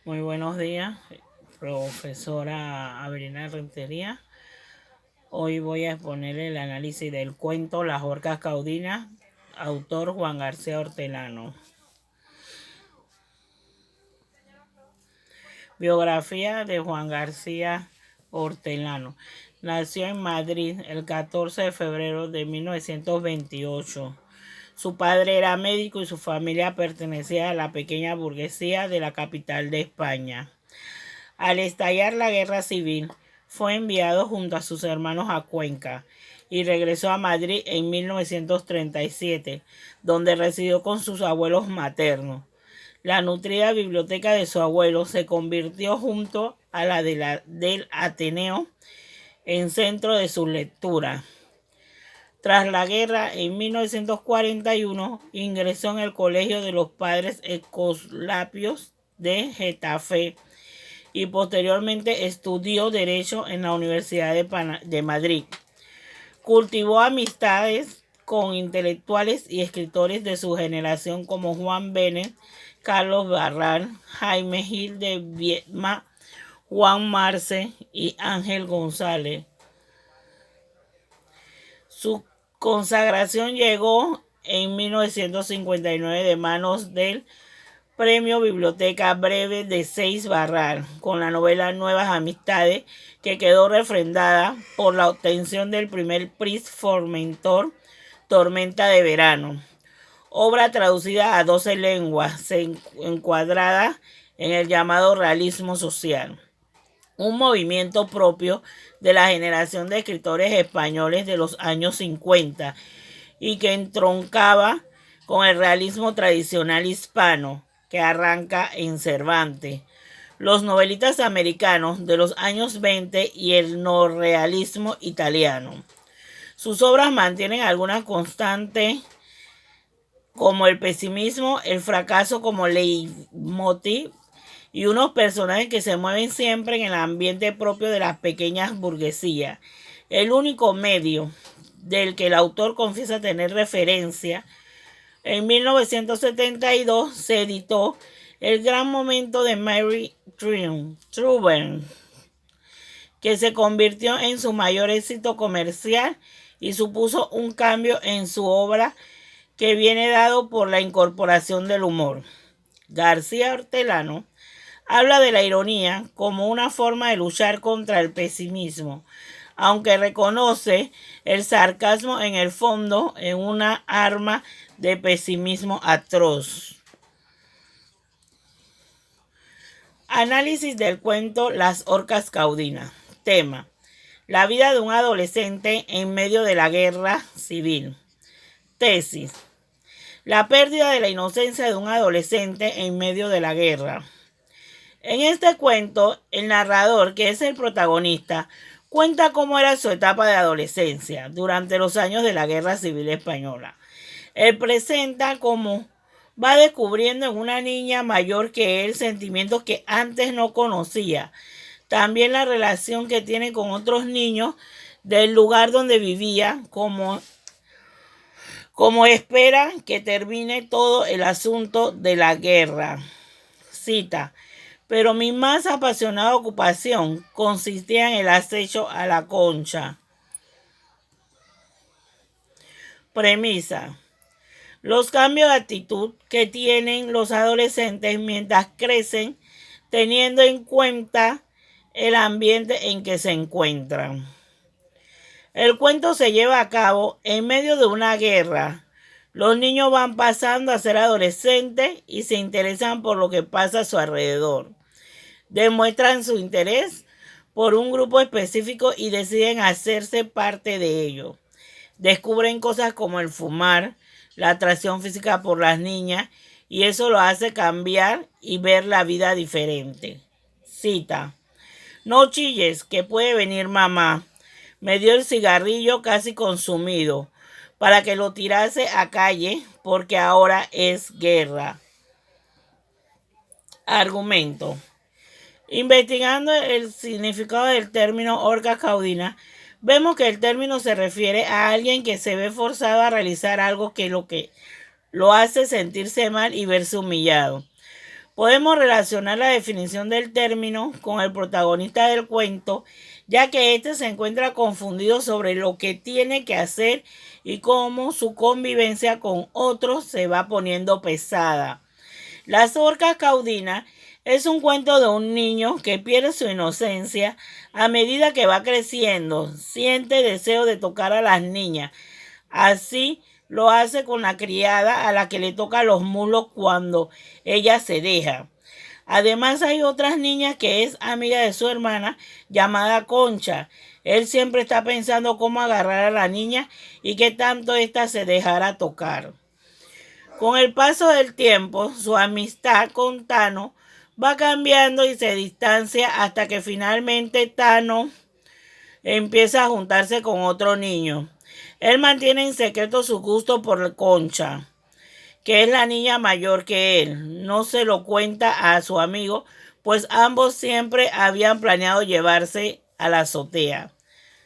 Muy buenos días, profesora Avelina Rentería. Hoy voy a exponer el análisis del cuento Las Orcas Caudinas, autor Juan García Hortelano. Biografía de Juan García Hortelano. Nació en Madrid el 14 de febrero de 1928. Su padre era médico y su familia pertenecía a la pequeña burguesía de la capital de España. Al estallar la guerra civil, fue enviado junto a sus hermanos a Cuenca y regresó a Madrid en 1937, donde residió con sus abuelos maternos. La nutrida biblioteca de su abuelo se convirtió junto a la del Ateneo en centro de su lectura. Tras la guerra, en 1941, ingresó en el Colegio de los Padres Escolapios de Getafe y posteriormente estudió Derecho en la Universidad de Madrid. Cultivó amistades con intelectuales y escritores de su generación como Juan Benet, Carlos Barral, Jaime Gil de Viedma, Juan Marce y Ángel González. Su consagración llegó en 1959 de manos del Premio Biblioteca Breve de Seix Barral, con la novela Nuevas Amistades, que quedó refrendada por la obtención del primer Prix Formentor Tormenta de Verano. Obra traducida a 12 lenguas, encuadrada en el llamado realismo social, un movimiento propio de la generación de escritores españoles de los años 50 y que entroncaba con el realismo tradicional hispano que arranca en Cervantes, los novelistas americanos de los años 20 y el neorrealismo italiano. Sus obras mantienen algunas constantes como el pesimismo, el fracaso como leitmotiv y unos personajes que se mueven siempre en el ambiente propio de las pequeñas burguesías. El único medio del que el autor confiesa tener referencia. En 1972 se editó El gran momento de Mary Trubern, que se convirtió en su mayor éxito comercial y supuso un cambio en su obra que viene dado por la incorporación del humor. García Hortelano habla de la ironía como una forma de luchar contra el pesimismo, aunque reconoce el sarcasmo en el fondo en una arma de pesimismo atroz. Análisis del cuento Las Orcas Caudinas. Tema: la vida de un adolescente en medio de la guerra civil. Tesis: la pérdida de la inocencia de un adolescente en medio de la guerra. En este cuento, el narrador, que es el protagonista, cuenta cómo era su etapa de adolescencia durante los años de la Guerra Civil Española. Él presenta cómo va descubriendo en una niña mayor que él sentimientos que antes no conocía. También la relación que tiene con otros niños del lugar donde vivía, como espera que termine todo el asunto de la guerra. Cita: pero mi más apasionada ocupación consistía en el acecho a la Concha. Premisa: los cambios de actitud que tienen los adolescentes mientras crecen, teniendo en cuenta el ambiente en que se encuentran. El cuento se lleva a cabo en medio de una guerra. Los niños van pasando a ser adolescentes y se interesan por lo que pasa a su alrededor. Demuestran su interés por un grupo específico y deciden hacerse parte de ello. Descubren cosas como el fumar, la atracción física por las niñas, y eso lo hace cambiar y ver la vida diferente. Cita: no chilles, que puede venir mamá. Me dio el cigarrillo casi consumido para que lo tirase a calle porque ahora es guerra. Argumento: investigando el significado del término orca caudina, vemos que el término se refiere a alguien que se ve forzado a realizar algo que lo hace sentirse mal y verse humillado. Podemos relacionar la definición del término con el protagonista del cuento, ya que éste se encuentra confundido sobre lo que tiene que hacer y cómo su convivencia con otros se va poniendo pesada. Las orcas caudinas es un cuento de un niño que pierde su inocencia a medida que va creciendo, siente deseo de tocar a las niñas. Así lo hace con la criada a la que le toca los muslos cuando ella se deja. Además hay otras niñas que es amiga de su hermana llamada Concha. Él siempre está pensando cómo agarrar a la niña y qué tanto ésta se dejará tocar. Con el paso del tiempo, su amistad con Tano va cambiando y se distancia hasta que finalmente Tano empieza a juntarse con otro niño. Él mantiene en secreto su gusto por Concha, que es la niña mayor que él. No se lo cuenta a su amigo, pues ambos siempre habían planeado llevarse a la azotea.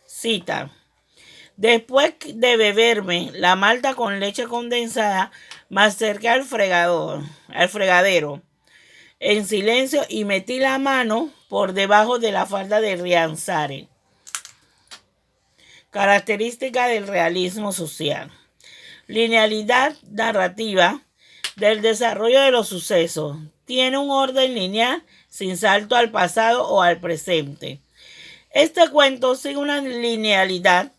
Cita: después de beberme la malta con leche condensada, me acerqué al fregadero, en silencio, y metí la mano por debajo de la falda de Rianzare. Característica del realismo social. Linealidad narrativa del desarrollo de los sucesos. Tiene un orden lineal sin salto al pasado o al presente. Este cuento sigue una linealidad.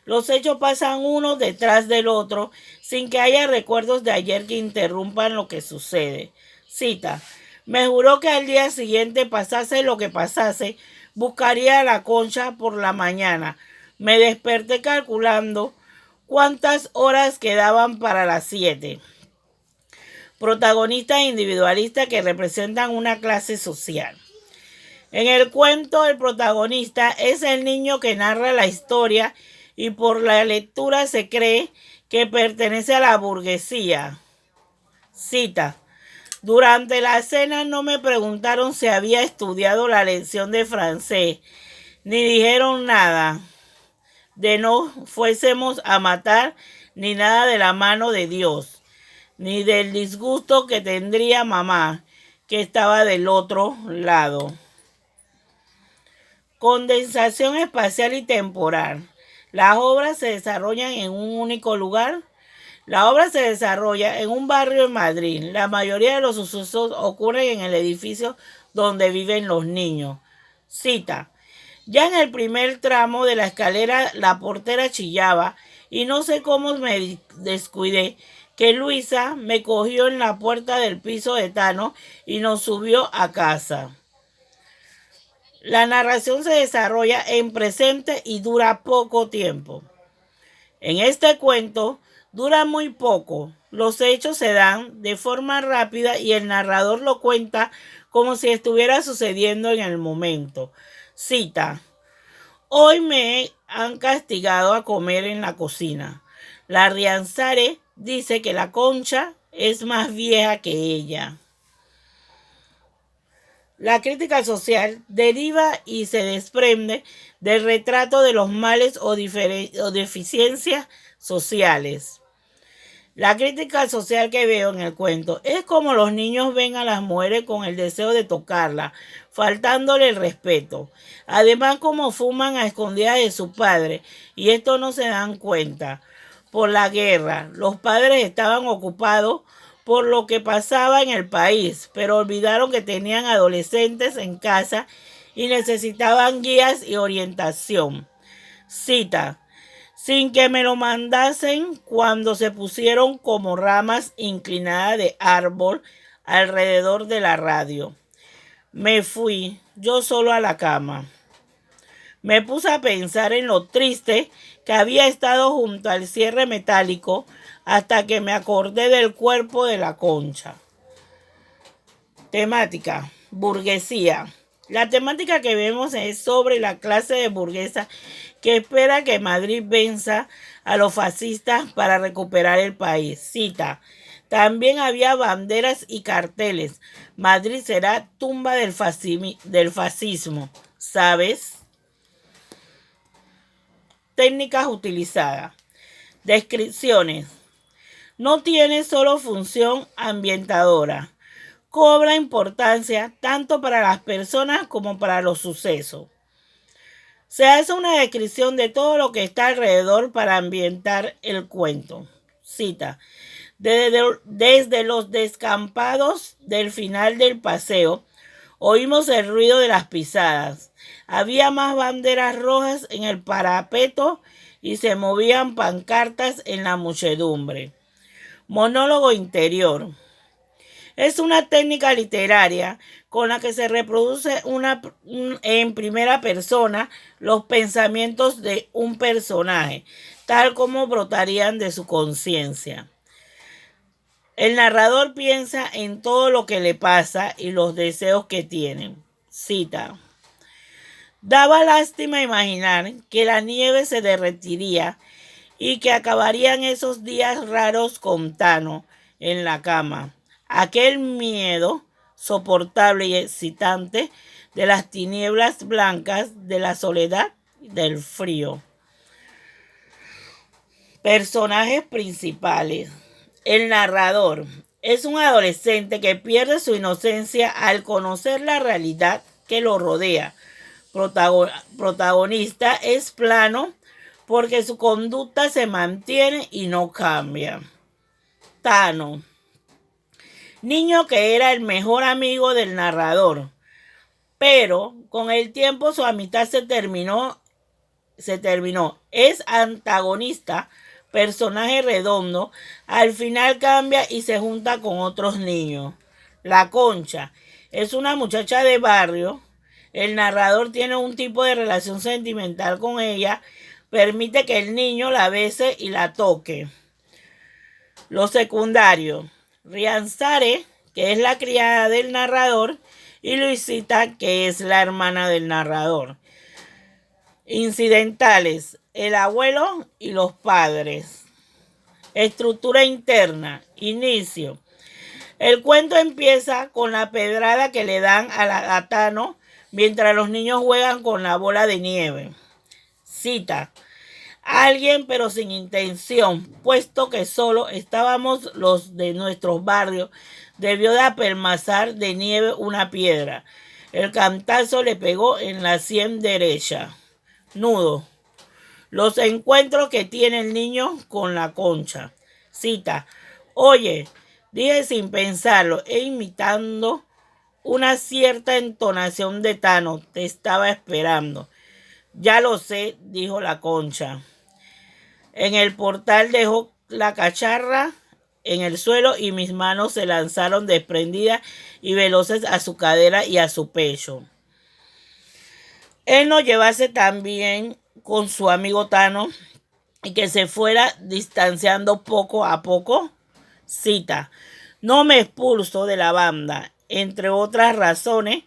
Los hechos pasan uno detrás del otro sin que haya recuerdos de ayer que interrumpan lo que sucede. Cita: me juró que al día siguiente, pasase lo que pasase, buscaría a la Concha por la mañana. Me desperté calculando cuántas horas quedaban para las 7. Protagonistas individualistas que representan una clase social. En el cuento, el protagonista es el niño que narra la historia y por la lectura se cree que pertenece a la burguesía. Cita: durante la cena no me preguntaron si había estudiado la lección de francés, ni dijeron nada de no fuésemos a matar, ni nada de la mano de Dios, ni del disgusto que tendría mamá, que estaba del otro lado. Condensación espacial y temporal. Las obras se desarrollan en un único lugar. La obra se desarrolla en un barrio en Madrid. La mayoría de los sucesos ocurren en el edificio donde viven los niños. Cita: ya en el primer tramo de la escalera la portera chillaba y no sé cómo me descuidé que Luisa me cogió en la puerta del piso de Tano y nos subió a casa. La narración se desarrolla en presente y dura poco tiempo. En este cuento dura muy poco. Los hechos se dan de forma rápida y el narrador lo cuenta como si estuviera sucediendo en el momento. Cita: hoy me han castigado a comer en la cocina. La Rianzare dice que la Concha es más vieja que ella. La crítica social deriva y se desprende del retrato de los males o deficiencias sociales. La crítica social que veo en el cuento es como los niños ven a las mujeres con el deseo de tocarla, faltándole el respeto. Además, como fuman a escondidas de su padre, y esto no se dan cuenta. Por la guerra, los padres estaban ocupados por lo que pasaba en el país, pero olvidaron que tenían adolescentes en casa y necesitaban guías y orientación. Cita: sin que me lo mandasen, cuando se pusieron como ramas inclinadas de árbol alrededor de la radio. Me fui yo solo a la cama. Me puse a pensar en lo triste que había estado junto al cierre metálico hasta que me acordé del cuerpo de la Concha. Temática: burguesía. La temática que vemos es sobre la clase de burguesa que espera que Madrid venza a los fascistas para recuperar el país. Cita: también había banderas y carteles. Madrid será tumba del fascismo. ¿Sabes? Técnicas utilizadas. Descripciones. No tiene solo función ambientadora. cobra importancia tanto para las personas como para los sucesos. Se hace una descripción de todo lo que está alrededor para ambientar el cuento. Cita: desde los descampados del final del paseo, oímos el ruido de las pisadas. Había más banderas rojas en el parapeto y se movían pancartas en la muchedumbre. Monólogo interior. Es una técnica literaria con la que se reproduce en primera persona los pensamientos de un personaje, tal como brotarían de su conciencia. El narrador piensa en todo lo que le pasa y los deseos que tiene. Cita: daba lástima imaginar que la nieve se derretiría y que acabarían esos días raros con Tano en la cama. Aquel miedo soportable y excitante de las tinieblas blancas, de la soledad y del frío. Personajes principales. El narrador es un adolescente que pierde su inocencia al conocer la realidad que lo rodea. Protagonista es plano porque su conducta se mantiene y no cambia. Tano. Niño que era el mejor amigo del narrador, pero con el tiempo su amistad se terminó. Es antagonista, personaje redondo, al final cambia y se junta con otros niños. La Concha es una muchacha de barrio. El narrador tiene un tipo de relación sentimental con ella, permite que el niño la bese y la toque. Los secundarios. Rianzare, que es la criada del narrador, y Luisita, que es la hermana del narrador. Incidentales: el abuelo y los padres. Estructura interna. Inicio. El cuento empieza con la pedrada que le dan a Tano mientras los niños juegan con la bola de nieve. Cita: alguien, pero sin intención, puesto que solo estábamos los de nuestros barrios, debió de apelmazar de nieve una piedra. El cantazo le pegó en la sien derecha. Nudo. Los encuentros que tiene el niño con la Concha. Cita: oye, dije sin pensarlo e imitando una cierta entonación de Tano, te estaba esperando. Ya lo sé, dijo la Concha. En el portal dejó la cacharra en el suelo y mis manos se lanzaron desprendidas y veloces a su cadera y a su pecho. Él no llevase tan bien con su amigo Tano y que se fuera distanciando poco a poco. Cita: no me expulso de la banda, entre otras razones,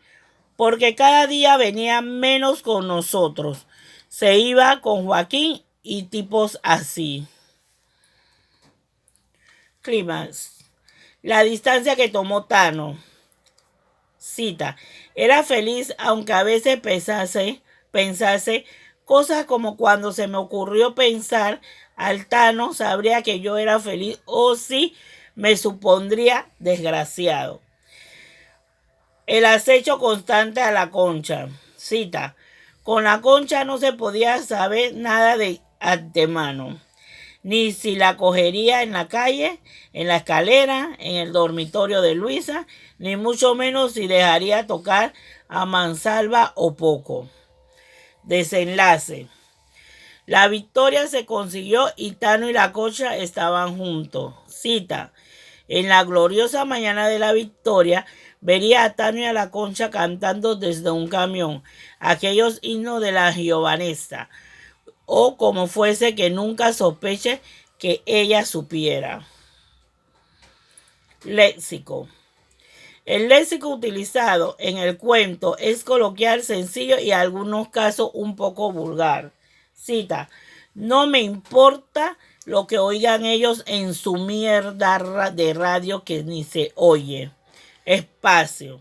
porque cada día venía menos con nosotros. Se iba con Joaquín y tipos así. Clímax. La distancia que tomó Tano. Cita: era feliz aunque a veces pensase cosas como cuando se me ocurrió pensar al Tano sabría que yo era feliz o si me supondría desgraciado. El acecho constante a la Concha. Cita: con la Concha no se podía saber nada de antemano, ni si la cogería en la calle, en la escalera, en el dormitorio de Luisa, ni mucho menos si dejaría tocar a mansalva o poco. Desenlace. La victoria se consiguió y Tano y la Concha estaban juntos. Cita: en la gloriosa mañana de la victoria, vería a Tano y a la Concha cantando desde un camión aquellos himnos de la giovanesa, o como fuese, que nunca sospeche que ella supiera. Léxico. El léxico utilizado en el cuento es coloquial, sencillo y en algunos casos un poco vulgar. Cita: no me importa lo que oigan ellos en su mierda de radio que ni se oye. Espacio.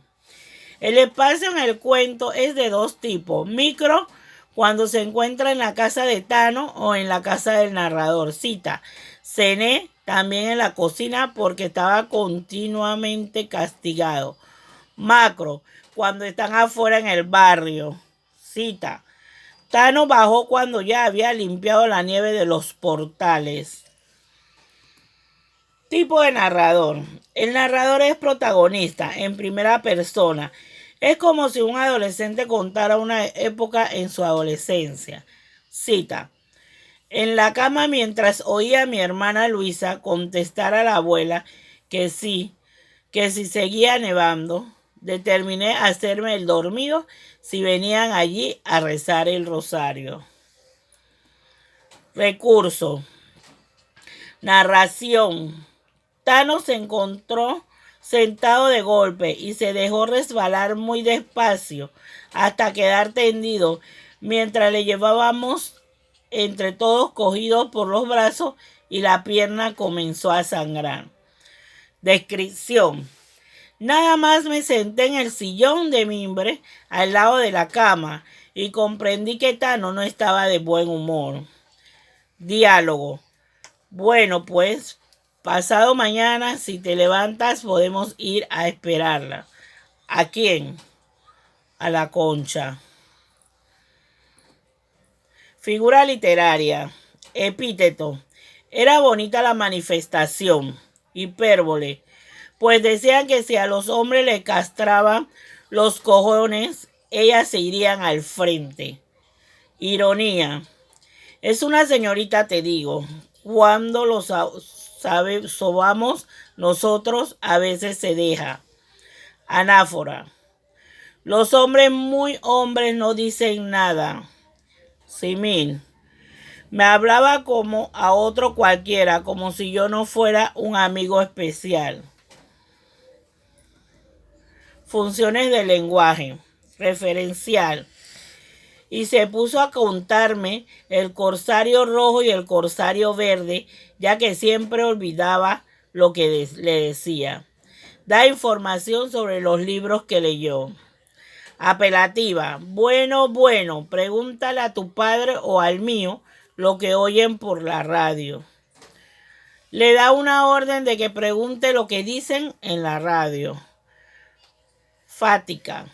El espacio en el cuento es de dos tipos. Micro, cuando se encuentra en la casa de Tano o en la casa del narrador. Cita: cené, también en la cocina porque estaba continuamente castigado. Macro, cuando están afuera en el barrio. Cita. Tano bajó cuando ya había limpiado la nieve de los portales. Tipo de narrador. El narrador es protagonista en primera persona. Es como si un adolescente contara una época en su adolescencia. Cita. En la cama mientras oía a mi hermana Luisa contestar a la abuela que sí, que si seguía nevando, determiné hacerme el dormido si venían allí a rezar el rosario. Recurso. Narración. Tano se encontró sentado de golpe y se dejó resbalar muy despacio hasta quedar tendido mientras le llevábamos entre todos cogidos por los brazos y la pierna comenzó a sangrar. Descripción. Nada más me senté en el sillón de mimbre al lado de la cama y comprendí que Tano no estaba de buen humor. Diálogo. Bueno, pues, pasado mañana, si te levantas, podemos ir a esperarla. ¿A quién? A la Concha. Figura literaria. Epíteto. Era bonita la manifestación. Hipérbole. Pues decían que si a los hombres le castraban los cojones, ellas se irían al frente. Ironía. Es una señorita, te digo. Cuando lo sobamos nosotros, a veces se deja. Anáfora. Los hombres muy hombres no dicen nada. Simil. Me hablaba como a otro cualquiera, como si yo no fuera un amigo especial. Funciones del lenguaje. Referencial. Y se puso a contarme el corsario rojo y el corsario verde, ya que siempre olvidaba lo que le decía. Da información sobre los libros que leyó. Apelativa. Bueno, pregúntale a tu padre o al mío lo que oyen por la radio. Le da una orden de que pregunte lo que dicen en la radio. Fática.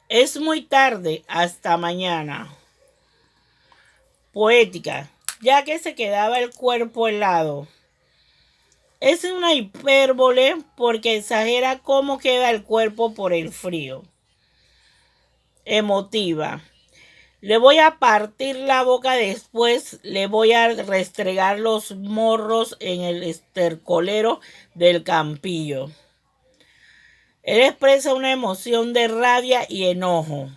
Es muy tarde, hasta mañana. Poética. Ya que se quedaba el cuerpo helado. Es una hipérbole porque exagera cómo queda el cuerpo por el frío. Emotiva. Le voy a partir la boca después, le voy a restregar los morros en el estercolero del campillo. Él expresa una emoción de rabia y enojo.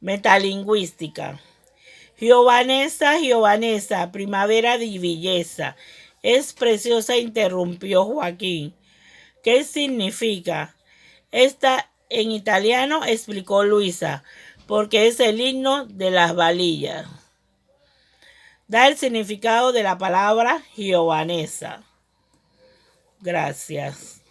Metalingüística. Giovanesa, primavera de belleza. Es preciosa, interrumpió Joaquín. ¿Qué significa? Esta en italiano, explicó Luisa, porque es el himno de las valillas. Da el significado de la palabra giovanesa. Gracias.